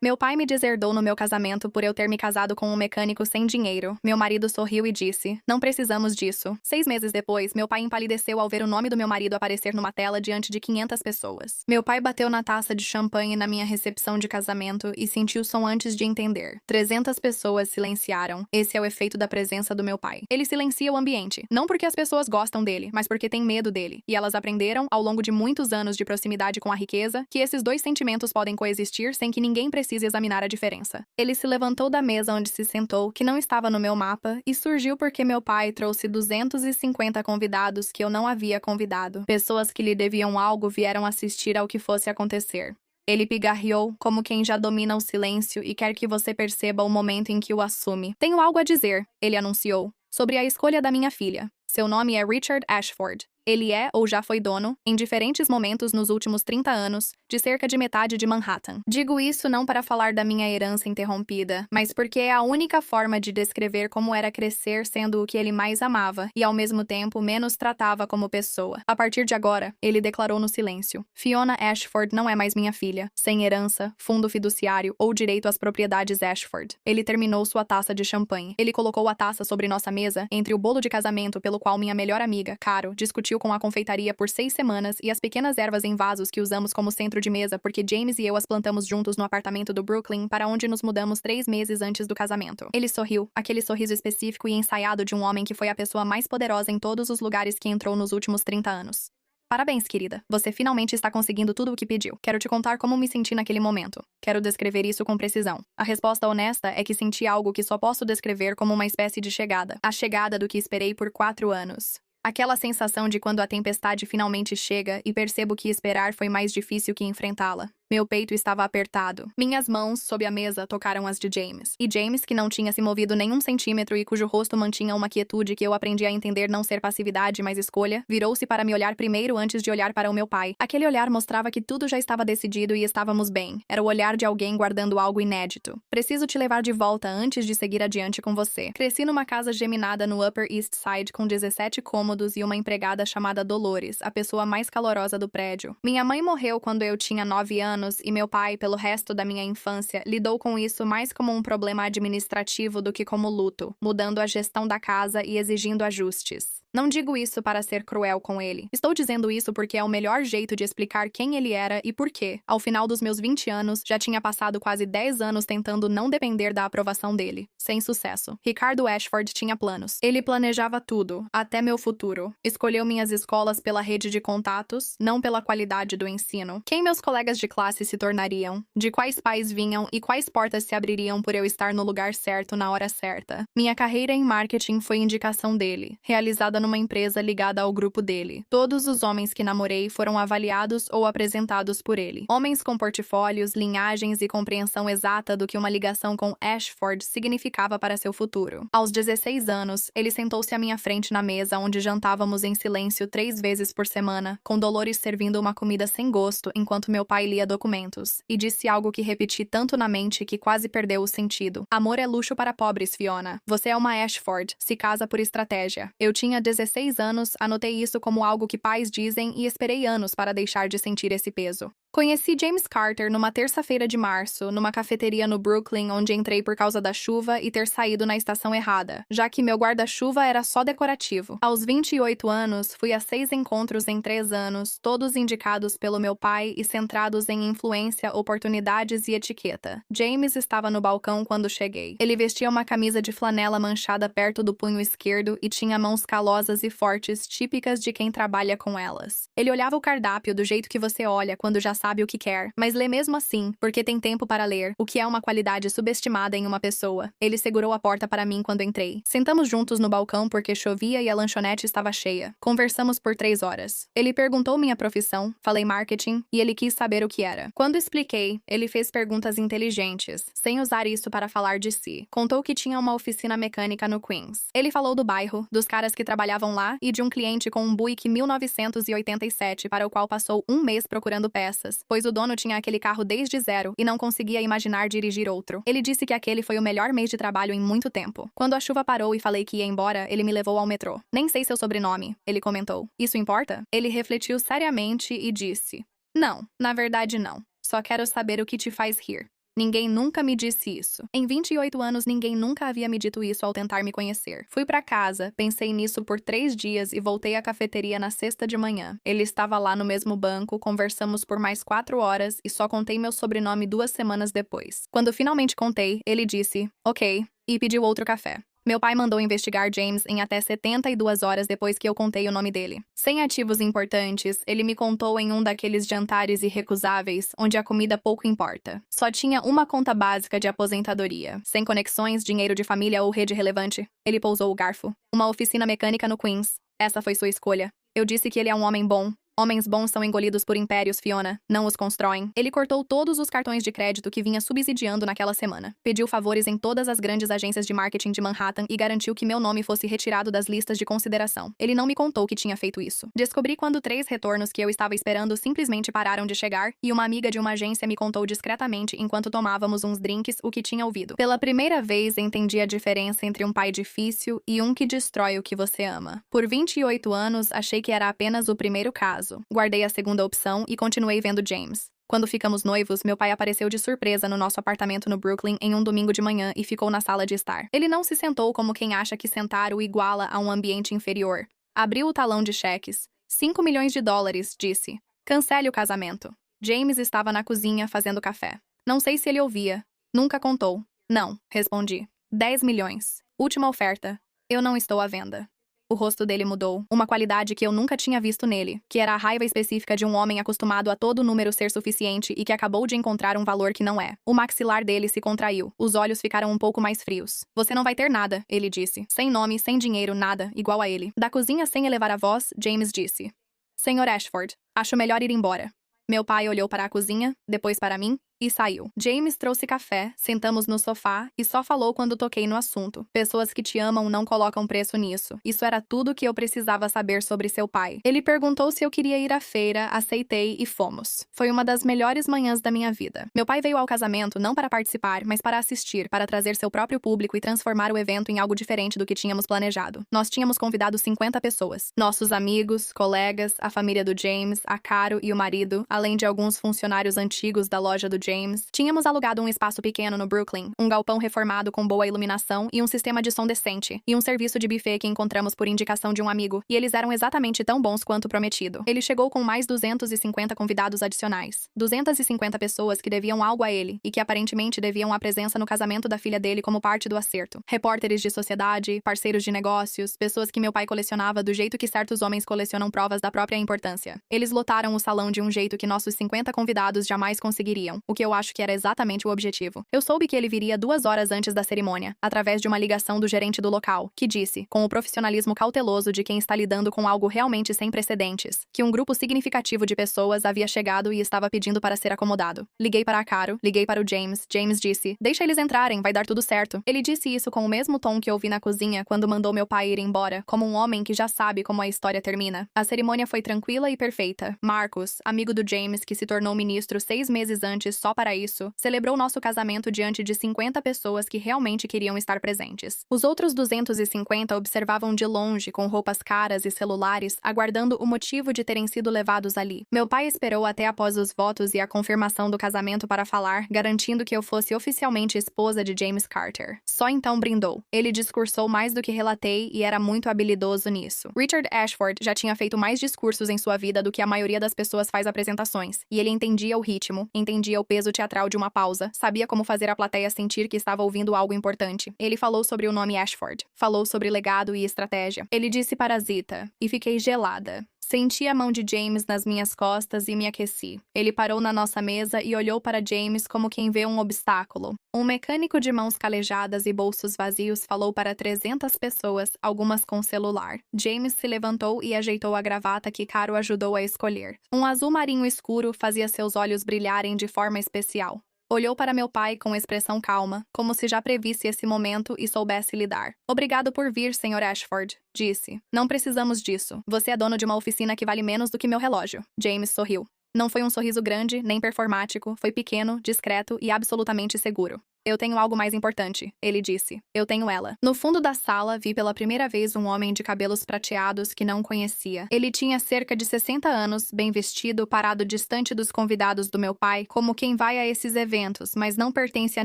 Meu pai me deserdou no meu casamento por eu ter me casado com um mecânico sem dinheiro. Meu marido sorriu e disse: "Não precisamos disso." 6 meses depois, meu pai empalideceu ao ver o nome do meu marido aparecer numa tela diante de 500 pessoas. Meu pai bateu na taça de champanhe na minha recepção de casamento e sentiu o som antes de entender. 300 pessoas silenciaram. Esse é o efeito da presença do meu pai. Ele silencia o ambiente, não porque as pessoas gostam dele, mas porque têm medo dele. E elas aprenderam, ao longo de muitos anos de proximidade com a riqueza, que esses dois sentimentos podem coexistir sem que ninguém precise examinar a diferença. Ele se levantou da mesa onde se sentou, que não estava no meu mapa, e surgiu porque meu pai trouxe 250 convidados que eu não havia convidado. Pessoas que lhe deviam algo vieram assistir ao que fosse acontecer. Ele pigarreou, como quem já domina o silêncio e quer que você perceba o momento em que o assume. "Tenho algo a dizer", ele anunciou, "sobre a escolha da minha filha. Seu nome é Richard Ashford. Ele é ou já foi dono, em diferentes momentos nos últimos 30 anos, de cerca de metade de Manhattan. Digo isso não para falar da minha herança interrompida, mas porque é a única forma de descrever como era crescer sendo o que ele mais amava e, ao mesmo tempo, menos tratava como pessoa. A partir de agora, ele declarou no silêncio: Fiona Ashford não é mais minha filha, sem herança, fundo fiduciário ou direito às propriedades Ashford." Ele terminou sua taça de champanhe. Ele colocou a taça sobre nossa mesa, entre o bolo de casamento pelo qual minha melhor amiga, Caro, discutiu com a confeitaria por 6 semanas e as pequenas ervas em vasos que usamos como centro de mesa porque James e eu as plantamos juntos no apartamento do Brooklyn para onde nos mudamos 3 meses antes do casamento. Ele sorriu, aquele sorriso específico e ensaiado de um homem que foi a pessoa mais poderosa em todos os lugares que entrou nos últimos 30 anos. "Parabéns, querida. Você finalmente está conseguindo tudo o que pediu. Quero te contar como me senti naquele momento. Quero descrever isso com precisão. A resposta honesta é que senti algo que só posso descrever como uma espécie de chegada. A chegada do que esperei por 4 anos. Aquela sensação de quando a tempestade finalmente chega e percebo que esperar foi mais difícil que enfrentá-la. Meu peito estava apertado. Minhas mãos, sob a mesa, tocaram as de James. E James, que não tinha se movido nenhum centímetro e cujo rosto mantinha uma quietude que eu aprendi a entender não ser passividade, mas escolha, virou-se para me olhar primeiro antes de olhar para o meu pai. Aquele olhar mostrava que tudo já estava decidido e estávamos bem. Era o olhar de alguém guardando algo inédito. "Preciso te levar de volta antes de seguir adiante com você. Cresci numa casa geminada no Upper East Side com 17 cômodos e uma empregada chamada Dolores, a pessoa mais calorosa do prédio. Minha mãe morreu quando eu tinha 9 anos e meu pai, pelo resto da minha infância, lidou com isso mais como um problema administrativo do que como luto, mudando a gestão da casa e exigindo ajustes. Não digo isso para ser cruel com ele. Estou dizendo isso porque é o melhor jeito de explicar quem ele era e por que, ao final dos meus 20 anos, já tinha passado quase 10 anos tentando não depender da aprovação dele. Sem sucesso. Ricardo Ashford tinha planos. Ele planejava tudo, até meu futuro. Escolheu minhas escolas pela rede de contatos, não pela qualidade do ensino. Quem meus colegas de classe se tornariam, de quais pais vinham e quais portas se abririam por eu estar no lugar certo na hora certa. Minha carreira em marketing foi indicação dele, realizada numa empresa ligada ao grupo dele. Todos os homens que namorei foram avaliados ou apresentados por ele. Homens com portfólios, linhagens e compreensão exata do que uma ligação com Ashford significava para seu futuro. Aos 16 anos, ele sentou-se à minha frente na mesa onde jantávamos em silêncio 3 vezes por semana, com Dolores servindo uma comida sem gosto enquanto meu pai lia documentos, e disse algo que repeti tanto na mente que quase perdeu o sentido. "Amor é luxo para pobres, Fiona. Você é uma Ashford, se casa por estratégia." Eu tinha 16 anos, anotei isso como algo que pais dizem e esperei anos para deixar de sentir esse peso. Conheci James Carter numa terça-feira de março, numa cafeteria no Brooklyn, onde entrei por causa da chuva e ter saído na estação errada, já que meu guarda-chuva era só decorativo. Aos 28 anos, fui a 6 encontros em 3 anos, todos indicados pelo meu pai e centrados em influência, oportunidades e etiqueta. James estava no balcão quando cheguei. Ele vestia uma camisa de flanela manchada perto do punho esquerdo e tinha mãos calosas e fortes, típicas de quem trabalha com elas. Ele olhava o cardápio do jeito que você olha quando já sabe o que quer, mas lê mesmo assim, porque tem tempo para ler, o que é uma qualidade subestimada em uma pessoa. Ele segurou a porta para mim quando entrei. Sentamos juntos no balcão porque chovia e a lanchonete estava cheia. Conversamos por 3 horas. Ele perguntou minha profissão, falei marketing, e ele quis saber o que era. Quando expliquei, ele fez perguntas inteligentes, sem usar isso para falar de si. Contou que tinha uma oficina mecânica no Queens. Ele falou do bairro, dos caras que trabalhavam lá e de um cliente com um Buick 1987 para o qual passou 1 mês procurando peças, pois o dono tinha aquele carro desde zero e não conseguia imaginar dirigir outro. Ele disse que aquele foi o melhor mês de trabalho em muito tempo. Quando a chuva parou e falei que ia embora, ele me levou ao metrô. "Nem sei seu sobrenome", ele comentou. "Isso importa?" Ele refletiu seriamente e disse: "Não, na verdade não. Só quero saber o que te faz rir." Ninguém nunca me disse isso. Em 28 anos, ninguém nunca havia me dito isso ao tentar me conhecer. Fui pra casa, pensei nisso por 3 dias e voltei à cafeteria na sexta de manhã. Ele estava lá no mesmo banco, conversamos por mais 4 horas e só contei meu sobrenome 2 semanas depois. Quando finalmente contei, ele disse, ok, e pediu outro café. Meu pai mandou investigar James em até 72 horas depois que eu contei o nome dele. Sem ativos importantes, ele me contou em um daqueles jantares irrecusáveis, onde a comida pouco importa. Só tinha uma conta básica de aposentadoria. Sem conexões, dinheiro de família ou rede relevante. Ele pousou o garfo. Uma oficina mecânica no Queens. Essa foi sua escolha. Eu disse que ele é um homem bom. Homens bons são engolidos por impérios, Fiona, não os constroem. Ele cortou todos os cartões de crédito que vinha subsidiando naquela semana. Pediu favores em todas as grandes agências de marketing de Manhattan e garantiu que meu nome fosse retirado das listas de consideração. Ele não me contou que tinha feito isso. Descobri quando 3 retornos que eu estava esperando simplesmente pararam de chegar e uma amiga de uma agência me contou discretamente enquanto tomávamos uns drinks o que tinha ouvido. Pela primeira vez entendi a diferença entre um pai difícil e um que destrói o que você ama. Por 28 anos, achei que era apenas o primeiro caso. Guardei a segunda opção e continuei vendo James. Quando ficamos noivos, meu pai apareceu de surpresa no nosso apartamento no Brooklyn em um domingo de manhã e ficou na sala de estar. Ele não se sentou como quem acha que sentar o iguala a um ambiente inferior. Abriu o talão de cheques. 5 milhões de dólares, disse. Cancele o casamento. James estava na cozinha fazendo café. Não sei se ele ouvia. Nunca contou. Não, respondi. 10 milhões. Última oferta. Eu não estou à venda. O rosto dele mudou, uma qualidade que eu nunca tinha visto nele, que era a raiva específica de um homem acostumado a todo número ser suficiente e que acabou de encontrar um valor que não é. O maxilar dele se contraiu, os olhos ficaram um pouco mais frios. Você não vai ter nada, ele disse. Sem nome, sem dinheiro, nada, igual a ele. Da cozinha sem elevar a voz, James disse. Senhor Ashford, acho melhor ir embora. Meu pai olhou para a cozinha, depois para mim, e saiu. James trouxe café, sentamos no sofá e só falou quando toquei no assunto. Pessoas que te amam não colocam preço nisso. Isso era tudo que eu precisava saber sobre seu pai. Ele perguntou se eu queria ir à feira, aceitei e fomos. Foi uma das melhores manhãs da minha vida. Meu pai veio ao casamento não para participar, mas para assistir, para trazer seu próprio público e transformar o evento em algo diferente do que tínhamos planejado. Nós tínhamos convidado 50 pessoas. Nossos amigos, colegas, a família do James, a Caro e o marido, além de alguns funcionários antigos da loja do James. Tínhamos alugado um espaço pequeno no Brooklyn, um galpão reformado com boa iluminação e um sistema de som decente, e um serviço de buffet que encontramos por indicação de um amigo, e eles eram exatamente tão bons quanto prometido. Ele chegou com mais 250 convidados adicionais. 250 pessoas que deviam algo a ele, e que aparentemente deviam a presença no casamento da filha dele como parte do acerto. Repórteres de sociedade, parceiros de negócios, pessoas que meu pai colecionava do jeito que certos homens colecionam provas da própria importância. Eles lotaram o salão de um jeito que nossos 50 convidados jamais conseguiriam, o que eu acho que era exatamente o objetivo. Eu soube que ele viria 2 horas antes da cerimônia, através de uma ligação do gerente do local, que disse, com o profissionalismo cauteloso de quem está lidando com algo realmente sem precedentes, que um grupo significativo de pessoas havia chegado e estava pedindo para ser acomodado. Liguei para a Caro, liguei para o James. James disse, deixa eles entrarem, vai dar tudo certo. Ele disse isso com o mesmo tom que ouvi na cozinha quando mandou meu pai ir embora, como um homem que já sabe como a história termina. A cerimônia foi tranquila e perfeita. Marcos, amigo do James que se tornou ministro 6 meses antes só para isso, celebrou nosso casamento diante de 50 pessoas que realmente queriam estar presentes. Os outros 250 observavam de longe, com roupas caras e celulares, aguardando o motivo de terem sido levados ali. Meu pai esperou até após os votos e a confirmação do casamento para falar, garantindo que eu fosse oficialmente esposa de James Carter. Só então brindou. Ele discursou mais do que relatei e era muito habilidoso nisso. Richard Ashford já tinha feito mais discursos em sua vida do que a maioria das pessoas faz apresentações, e ele entendia o ritmo, entendia o peso teatral de uma pausa, sabia como fazer a plateia sentir que estava ouvindo algo importante. Ele falou sobre o nome Ashford, falou sobre legado e estratégia. Ele disse parasita, e fiquei gelada. Senti a mão de James nas minhas costas e me aqueci. Ele parou na nossa mesa e olhou para James como quem vê um obstáculo. Um mecânico de mãos calejadas e bolsos vazios falou para 300 pessoas, algumas com celular. James se levantou e ajeitou a gravata que Caro ajudou a escolher. Um azul marinho escuro fazia seus olhos brilharem de forma especial. Olhou para meu pai com expressão calma, como se já previsse esse momento e soubesse lidar. Obrigado por vir, Sr. Ashford, disse. Não precisamos disso. Você é dono de uma oficina que vale menos do que meu relógio. James sorriu. Não foi um sorriso grande, nem performático, foi pequeno, discreto e absolutamente seguro. Eu tenho algo mais importante, ele disse. Eu tenho ela. No fundo da sala, vi pela primeira vez um homem de cabelos prateados que não conhecia. Ele tinha cerca de 60 anos, bem vestido, parado distante dos convidados do meu pai, como quem vai a esses eventos, mas não pertence a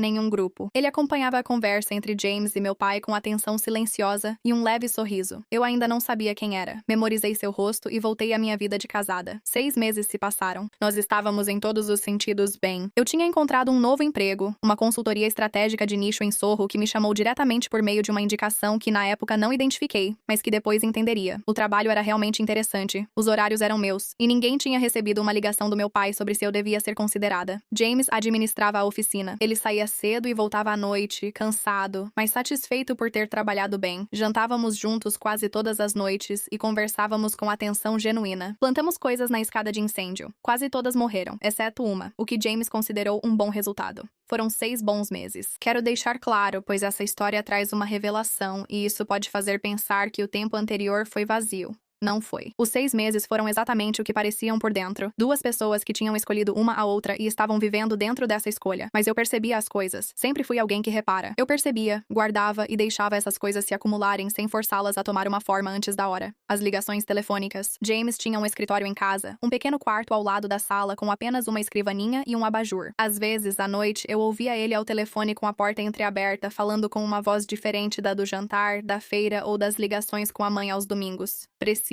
nenhum grupo. Ele acompanhava a conversa entre James e meu pai com atenção silenciosa e um leve sorriso. Eu ainda não sabia quem era. Memorizei seu rosto e voltei à minha vida de casada. 6 meses se passaram. Nós estávamos em todos os sentidos bem. Eu tinha encontrado um novo emprego, uma consultoria estratégica de nicho em Sorro que me chamou diretamente por meio de uma indicação que na época não identifiquei, mas que depois entenderia. O trabalho era realmente interessante, os horários eram meus, e ninguém tinha recebido uma ligação do meu pai sobre se eu devia ser considerada. James administrava a oficina. Ele saía cedo e voltava à noite, cansado, mas satisfeito por ter trabalhado bem. Jantávamos juntos quase todas as noites e conversávamos com atenção genuína. Plantamos coisas na escada de incêndio. Quase todas morreram, exceto uma, o que James considerou um bom resultado. Foram 6 bons meses. Quero deixar claro, pois essa história traz uma revelação e isso pode fazer pensar que o tempo anterior foi vazio. Não foi. Os 6 meses foram exatamente o que pareciam por dentro. 2 pessoas que tinham escolhido uma a outra e estavam vivendo dentro dessa escolha. Mas eu percebia as coisas. Sempre fui alguém que repara. Eu percebia, guardava e deixava essas coisas se acumularem sem forçá-las a tomar uma forma antes da hora. As ligações telefônicas. James tinha um escritório em casa, um pequeno quarto ao lado da sala com apenas uma escrivaninha e um abajur. Às vezes, à noite, eu ouvia ele ao telefone com a porta entreaberta, falando com uma voz diferente da do jantar, da feira ou das ligações com a mãe aos domingos. Precisa.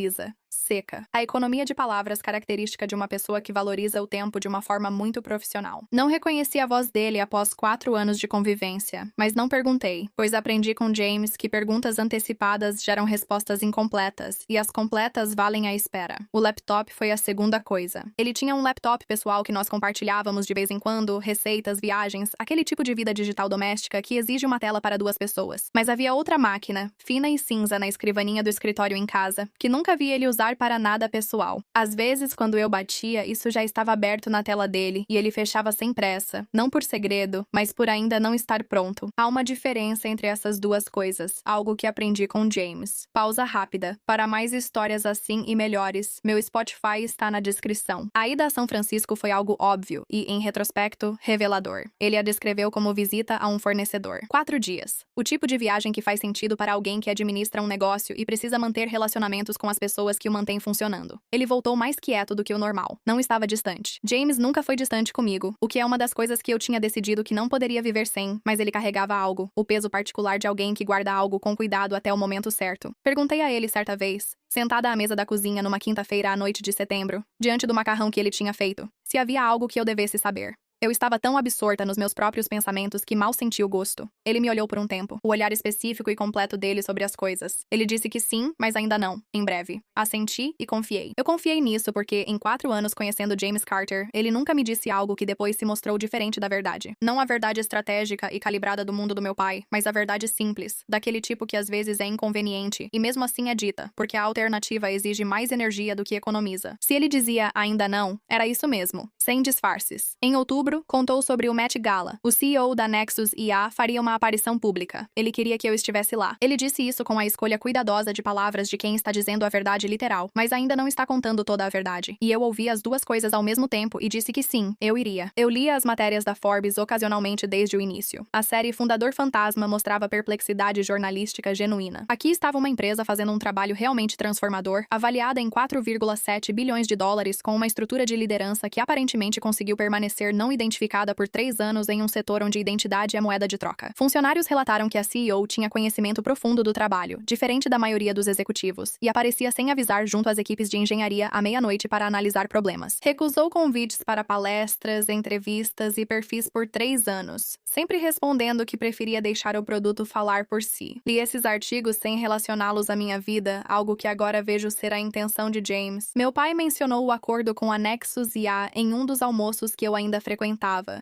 Seca. A economia de palavras característica de uma pessoa que valoriza o tempo de uma forma muito profissional. Não reconheci a voz dele após 4 anos de convivência, mas não perguntei, pois aprendi com James que perguntas antecipadas geram respostas incompletas, e as completas valem a espera. O laptop foi a segunda coisa. Ele tinha um laptop pessoal que nós compartilhávamos de vez em quando, receitas, viagens, aquele tipo de vida digital doméstica que exige uma tela para 2 pessoas. Mas havia outra máquina, fina e cinza na escrivaninha do escritório em casa, que nunca vi ele usar para nada pessoal. Às vezes, quando eu batia, isso já estava aberto na tela dele e ele fechava sem pressa, não por segredo, mas por ainda não estar pronto. Há uma diferença entre essas 2 coisas, algo que aprendi com James. Pausa rápida. Para mais histórias assim e melhores, meu Spotify está na descrição. A ida a São Francisco foi algo óbvio e, em retrospecto, revelador. Ele a descreveu como visita a um fornecedor. 4 dias. O tipo de viagem que faz sentido para alguém que administra um negócio e precisa manter relacionamentos com as pessoas que o mantém funcionando. Ele voltou mais quieto do que o normal. Não estava distante. James nunca foi distante comigo, o que é uma das coisas que eu tinha decidido que não poderia viver sem, mas ele carregava algo, o peso particular de alguém que guarda algo com cuidado até o momento certo. Perguntei a ele certa vez, sentada à mesa da cozinha numa quinta-feira à noite de setembro, diante do macarrão que ele tinha feito, se havia algo que eu devesse saber. Eu estava tão absorta nos meus próprios pensamentos que mal senti o gosto. Ele me olhou por um tempo, o olhar específico e completo dele sobre as coisas. Ele disse que sim, mas ainda não, em breve. Assenti e confiei. Eu confiei nisso porque, em 4 anos conhecendo James Carter, ele nunca me disse algo que depois se mostrou diferente da verdade. Não a verdade estratégica e calibrada do mundo do meu pai, mas a verdade simples, daquele tipo que às vezes é inconveniente, e mesmo assim é dita, porque a alternativa exige mais energia do que economiza. Se ele dizia ainda não, era isso mesmo, sem disfarces. Em outubro, contou sobre o Met Gala. O CEO da Nexus IA faria uma aparição pública. Ele queria que eu estivesse lá. Ele disse isso com a escolha cuidadosa de palavras de quem está dizendo a verdade literal, mas ainda não está contando toda a verdade. E eu ouvi as 2 coisas ao mesmo tempo e disse que sim, eu iria. Eu lia as matérias da Forbes ocasionalmente desde o início. A série Fundador Fantasma mostrava perplexidade jornalística genuína. Aqui estava uma empresa fazendo um trabalho realmente transformador, avaliada em 4,7 bilhões de dólares, com uma estrutura de liderança que aparentemente conseguiu permanecer não identificada por 3 anos em um setor onde identidade é moeda de troca. Funcionários relataram que a CEO tinha conhecimento profundo do trabalho, diferente da maioria dos executivos, e aparecia sem avisar junto às equipes de engenharia à meia-noite para analisar problemas. Recusou convites para palestras, entrevistas e perfis por 3 anos, sempre respondendo que preferia deixar o produto falar por si. Li esses artigos sem relacioná-los à minha vida, algo que agora vejo ser a intenção de James. Meu pai mencionou o acordo com a Nexus IA em um dos almoços que eu ainda frequentava,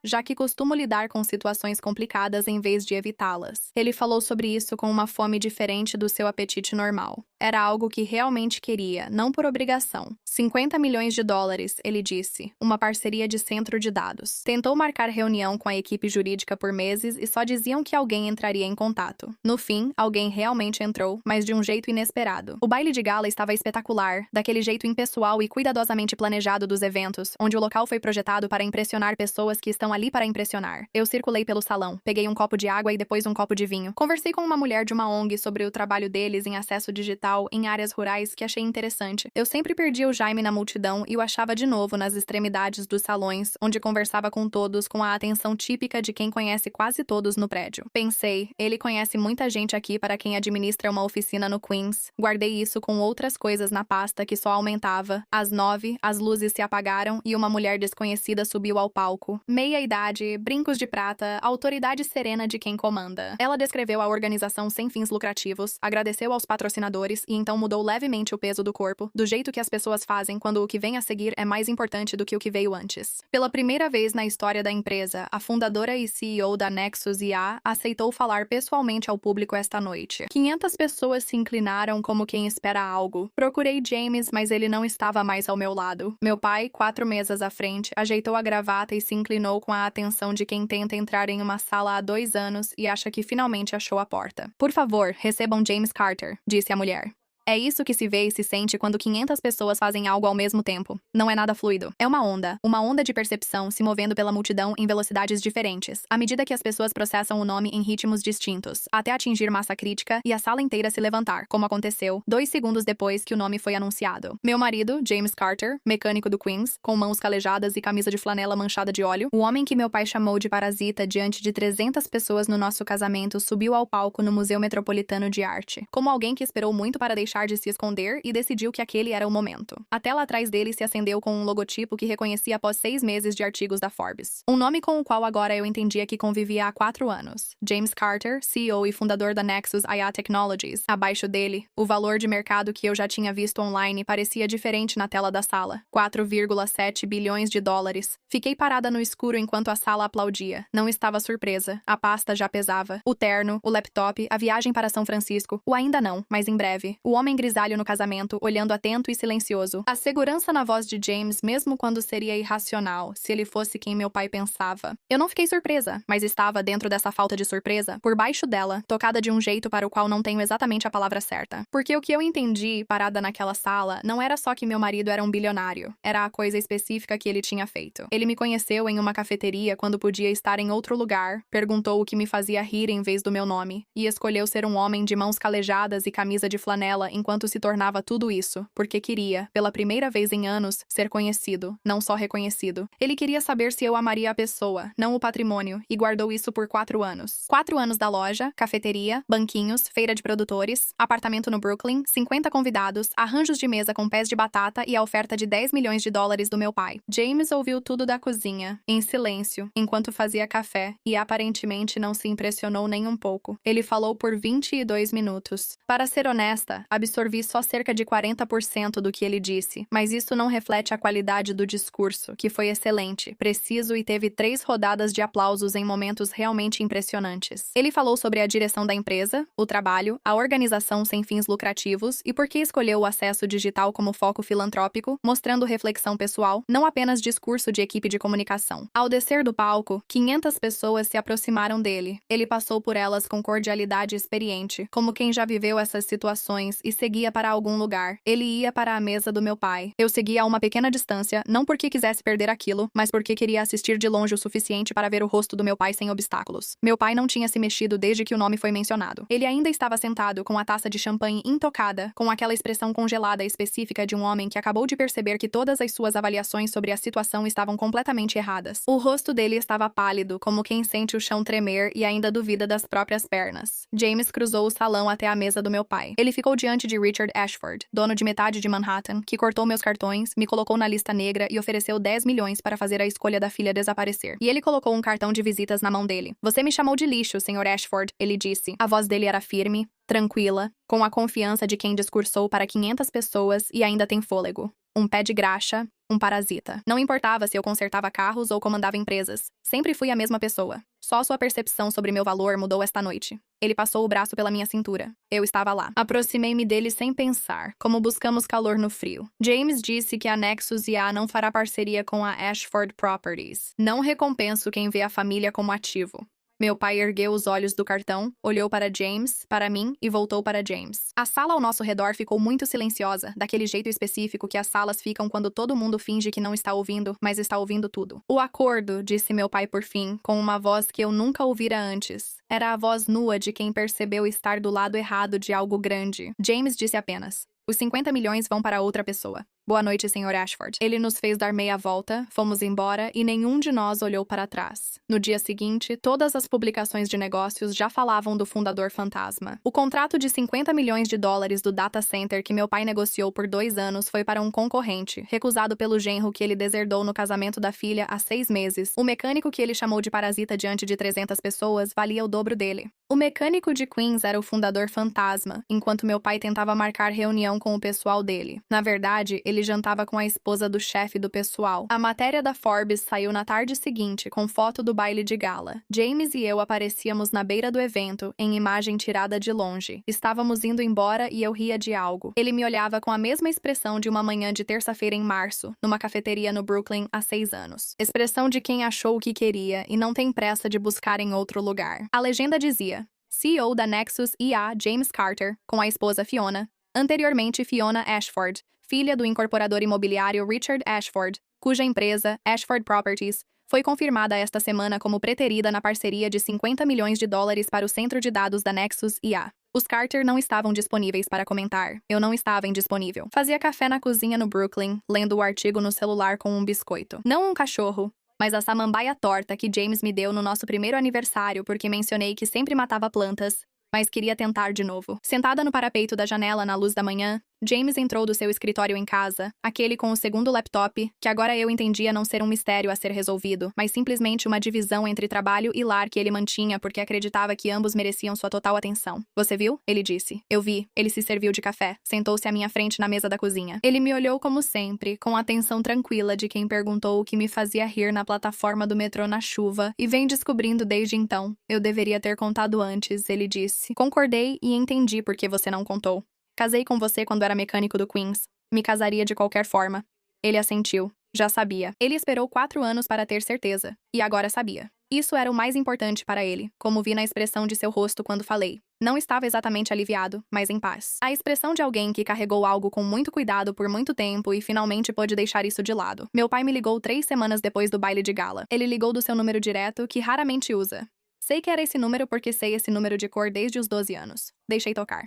já que costumo lidar com situações complicadas em vez de evitá-las. Ele falou sobre isso com uma fome diferente do seu apetite normal. Era algo que realmente queria, não por obrigação. 50 milhões de dólares, ele disse. Uma parceria de centro de dados. Tentou marcar reunião com a equipe jurídica por meses e só diziam que alguém entraria em contato. No fim, alguém realmente entrou, mas de um jeito inesperado. O baile de gala estava espetacular, daquele jeito impessoal e cuidadosamente planejado dos eventos, onde o local foi projetado para impressionar pessoas que estão ali para impressionar. Eu circulei pelo salão, peguei um copo de água e depois um copo de vinho. Conversei com uma mulher de uma ONG sobre o trabalho deles em acesso digital em áreas rurais que achei interessante. Eu sempre perdia o Jaime na multidão e o achava de novo nas extremidades dos salões, onde conversava com todos com a atenção típica de quem conhece quase todos no prédio. Pensei, ele conhece muita gente aqui para quem administra uma oficina no Queens. Guardei isso com outras coisas na pasta que só aumentava. Às 9, as luzes se apagaram e uma mulher desconhecida subiu ao palco. Meia-idade, brincos de prata, autoridade serena de quem comanda. Ela descreveu a organização sem fins lucrativos, agradeceu aos patrocinadores e então mudou levemente o peso do corpo, do jeito que as pessoas fazem quando o que vem a seguir é mais importante do que o que veio antes. Pela primeira vez na história da empresa, a fundadora e CEO da Nexus IA aceitou falar pessoalmente ao público esta noite. 500 pessoas se inclinaram como quem espera algo. Procurei James, mas ele não estava mais ao meu lado. Meu pai, 4 mesas à frente, ajeitou a gravata e se inclinou com a atenção de quem tenta entrar em uma sala há 2 anos e acha que finalmente achou a porta. Por favor, recebam James Carter, disse a mulher. É isso que se vê e se sente quando 500 pessoas fazem algo ao mesmo tempo. Não é nada fluido. É uma onda de percepção se movendo pela multidão em velocidades diferentes, à medida que as pessoas processam o nome em ritmos distintos, até atingir massa crítica e a sala inteira se levantar, como aconteceu 2 segundos depois que o nome foi anunciado. Meu marido, James Carter, mecânico do Queens, com mãos calejadas e camisa de flanela manchada de óleo, o homem que meu pai chamou de parasita diante de 300 pessoas no nosso casamento, subiu ao palco no Museu Metropolitano de Arte, como alguém que esperou muito para deixar de se esconder e decidiu que aquele era o momento. A tela atrás dele se acendeu com um logotipo que reconheci após 6 meses de artigos da Forbes. Um nome com o qual agora eu entendia que convivia há 4 anos. James Carter, CEO e fundador da Nexus IA Technologies. Abaixo dele, o valor de mercado que eu já tinha visto online parecia diferente na tela da sala. 4,7 bilhões de dólares. Fiquei parada no escuro enquanto a sala aplaudia. Não estava surpresa. A pasta já pesava. O terno, o laptop, a viagem para São Francisco. O ainda não, mas em breve. O homem grisalho no casamento, olhando atento e silencioso. A segurança na voz de James, mesmo quando seria irracional, se ele fosse quem meu pai pensava. Eu não fiquei surpresa, mas estava dentro dessa falta de surpresa, por baixo dela, tocada de um jeito para o qual não tenho exatamente a palavra certa. Porque o que eu entendi, parada naquela sala, não era só que meu marido era um bilionário. Era a coisa específica que ele tinha feito. Ele me conheceu em uma cafeteria quando podia estar em outro lugar, perguntou o que me fazia rir em vez do meu nome, e escolheu ser um homem de mãos calejadas e camisa de flanela enquanto se tornava tudo isso, porque queria, pela primeira vez em anos, ser conhecido, não só reconhecido. Ele queria saber se eu amaria a pessoa, não o patrimônio, e guardou isso por 4 anos. 4 anos da loja, cafeteria, banquinhos, feira de produtores, apartamento no Brooklyn, 50 convidados, arranjos de mesa com pés de batata e a oferta de 10 milhões de dólares do meu pai. James ouviu tudo da cozinha, em silêncio, enquanto fazia café, e aparentemente não se impressionou nem um pouco. Ele falou por 22 minutos. Para ser honesta, absorvi só cerca de 40% do que ele disse, mas isso não reflete a qualidade do discurso, que foi excelente, preciso e teve 3 rodadas de aplausos em momentos realmente impressionantes. Ele falou sobre a direção da empresa, o trabalho, a organização sem fins lucrativos e por que escolheu o acesso digital como foco filantrópico, mostrando reflexão pessoal, não apenas discurso de equipe de comunicação. Ao descer do palco, 500 pessoas se aproximaram dele. Ele passou por elas com cordialidade experiente, como quem já viveu essas situações e seguia para algum lugar. Ele ia para a mesa do meu pai. Eu seguia a uma pequena distância, não porque quisesse perder aquilo, mas porque queria assistir de longe o suficiente para ver o rosto do meu pai sem obstáculos. Meu pai não tinha se mexido desde que o nome foi mencionado. Ele ainda estava sentado com a taça de champanhe intocada, com aquela expressão congelada específica de um homem que acabou de perceber que todas as suas avaliações sobre a situação estavam completamente erradas. O rosto dele estava pálido, como quem sente o chão tremer e ainda duvida das próprias pernas. James cruzou o salão até a mesa do meu pai. Ele ficou diante de Richard Ashford, dono de metade de Manhattan, que cortou meus cartões, me colocou na lista negra e ofereceu 10 milhões para fazer a escolha da filha desaparecer. E ele colocou um cartão de visitas na mão dele. Você me chamou de lixo, Sr. Ashford, ele disse. A voz dele era firme, tranquila, com a confiança de quem discursou para 500 pessoas e ainda tem fôlego. Um pé de graxa, um parasita. Não importava se eu consertava carros ou comandava empresas. Sempre fui a mesma pessoa. Só sua percepção sobre meu valor mudou esta noite. Ele passou o braço pela minha cintura. Eu estava lá. Aproximei-me dele sem pensar, como buscamos calor no frio. James disse que a Nexus IA não fará parceria com a Ashford Properties. Não recompenso quem vê a família como ativo. Meu pai ergueu os olhos do cartão, olhou para James, para mim e voltou para James. A sala ao nosso redor ficou muito silenciosa, daquele jeito específico que as salas ficam quando todo mundo finge que não está ouvindo, mas está ouvindo tudo. O acordo, disse meu pai por fim, com uma voz que eu nunca ouvira antes. Era a voz nua de quem percebeu estar do lado errado de algo grande. James disse apenas: os 50 milhões vão para outra pessoa. Boa noite, Sr. Ashford. Ele nos fez dar meia volta, fomos embora e nenhum de nós olhou para trás. No dia seguinte, todas as publicações de negócios já falavam do fundador fantasma. O contrato de 50 milhões de dólares do data center que meu pai negociou por 2 anos foi para um concorrente, recusado pelo genro que ele deserdou no casamento da filha há 6 meses. O mecânico que ele chamou de parasita diante de 300 pessoas valia o dobro dele. O mecânico de Queens era o fundador fantasma, enquanto meu pai tentava marcar reunião com o pessoal dele. Na verdade, ele jantava com a esposa do chefe do pessoal. A matéria da Forbes saiu na tarde seguinte, com foto do baile de gala. James e eu aparecíamos na beira do evento, em imagem tirada de longe. Estávamos indo embora e eu ria de algo. Ele me olhava com a mesma expressão de uma manhã de terça-feira em março, numa cafeteria no Brooklyn há 6 anos. Expressão de quem achou o que queria e não tem pressa de buscar em outro lugar. A legenda dizia: CEO da Nexus IA James Carter, com a esposa Fiona, anteriormente Fiona Ashford, filha do incorporador imobiliário Richard Ashford, cuja empresa, Ashford Properties, foi confirmada esta semana como preterida na parceria de 50 milhões de dólares para o centro de dados da Nexus IA. Os Carter não estavam disponíveis para comentar. Eu não estava indisponível. Fazia café na cozinha no Brooklyn, lendo o artigo no celular com um biscoito. Não um cachorro, mas a samambaia torta que James me deu no nosso primeiro aniversário porque mencionei que sempre matava plantas, mas queria tentar de novo. Sentada no parapeito da janela na luz da manhã, James entrou do seu escritório em casa, aquele com o segundo laptop, que agora eu entendia não ser um mistério a ser resolvido, mas simplesmente uma divisão entre trabalho e lar que ele mantinha porque acreditava que ambos mereciam sua total atenção. Você viu? Ele disse. Eu vi. Ele se serviu de café. Sentou-se à minha frente na mesa da cozinha. Ele me olhou como sempre, com a atenção tranquila de quem perguntou o que me fazia rir na plataforma do metrô na chuva, e vem descobrindo desde então. Eu deveria ter contado antes, ele disse. Concordei e entendi por que você não contou. Casei com você quando era mecânico do Queens. Me casaria de qualquer forma. Ele assentiu. Já sabia. Ele esperou 4 anos para ter certeza. E agora sabia. Isso era o mais importante para ele, como vi na expressão de seu rosto quando falei. Não estava exatamente aliviado, mas em paz. A expressão de alguém que carregou algo com muito cuidado por muito tempo e finalmente pôde deixar isso de lado. Meu pai me ligou 3 semanas depois do baile de gala. Ele ligou do seu número direto, que raramente usa. Sei que era esse número porque sei esse número de cor desde os 12 anos. Deixei tocar.